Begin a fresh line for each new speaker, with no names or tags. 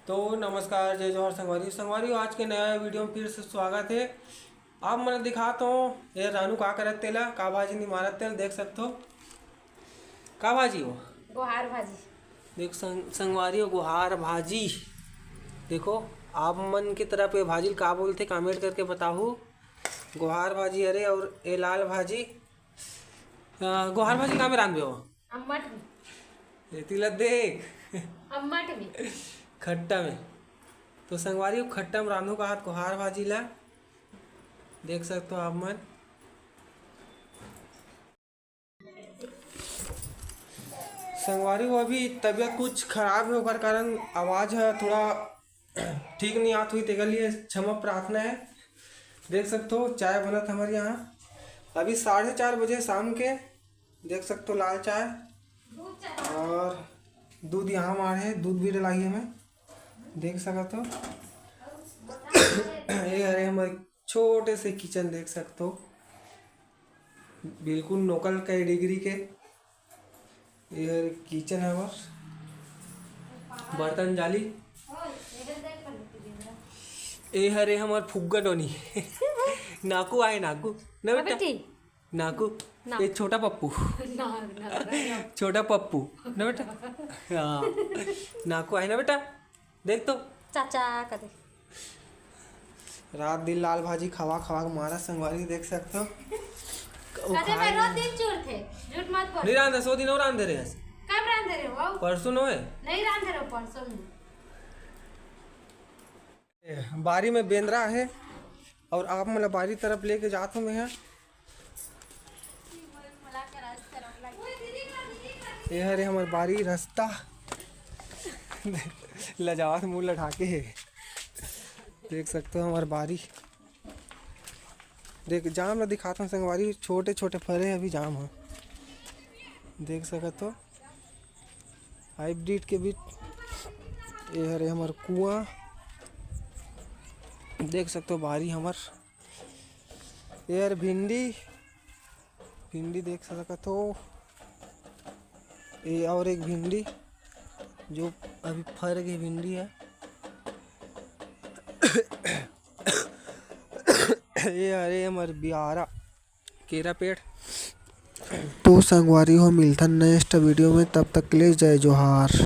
तो नमस्कार, जय जोहर संगवारी आज के नया वीडियो में फिर से स्वागत है। आप मैंने दिखाता हूँ ये रानू का करत तेला का भाजी नहीं मारत तेल देख सकते हो का भाजी हो
गुहार भाजी।
देख संगवारी हो गुहार भाजी। देखो आप मन की तरफ ये भाजी का बोलते कमेंट करके बताओ। गुहार भाजी अरे और ये लाल भाजी गुहार भाजी का में रांधे हो
अम्मट में
ये तिला देख
अम्मट में
खट्टा में। तो संगवारी खट्टा में रांधू का हाथ गुहार भाजी ला देख सकते हो आप मन। संगवारी को अभी तबीयत कुछ खराब है होकर कारण आवाज़ है थोड़ा ठीक नहीं आती हुई तेरे लिए क्षमा प्रार्थना है। देख सकते हो चाय बनत हमारे यहाँ अभी 4:30 बजे शाम के। देख सकते हो लाल चाय और दूध यहाँ मारे है, दूध भी डलाई है मैं देख सकते हो। ये अरे हमारे छोटे से किचन देख सकते हो बिल्कुल नोकल का डिग्री के ये किचन है और बर्तन जाली ए हरे हमार फुग्गा टोनी नाकू आए नाकू न बेटा नाकू ये छोटा पप्पू छोटा पप्पू न बेटा हाँ नाकू आए ना बेटा देख तो
चाचा कर
रात दिन लाल भाजी खवा खवा के मारा संगवारी देख सकते हो।
मैं रोज दिन चूर थे झूठ मत बोल।
नहीं रांधे 100 दिन और रांधे रहे
कब रांधे रहे हो
परसों नो है
नहीं रांधे रहे परसों में।
बारी में बेंद्रा है और आप मतलब बारी तरफ लेके जाता हूँ मैं यहाँ। ये हरे हमारे बारी रास्ता लजावत मुँह लठा के है देख सकते हो हमारी बारी। देख जाम ला दिखाता हूँ संगवारी छोटे छोटे फरे अभी जाम है देख सकते हो हाइब्रिड के बीच। ये हरे हमार कुआं देख सकते हो बारी हमार। ये हर भिंडी भिंडी देख सकते हो। ये और एक भिंडी जो अभी फर गई भिंडी है। ये अरे हमारे बिहारा केरा पेड़। तो संगवारी हो मिलता नेक्स्ट वीडियो में, तब तक के लिए जय जोहार।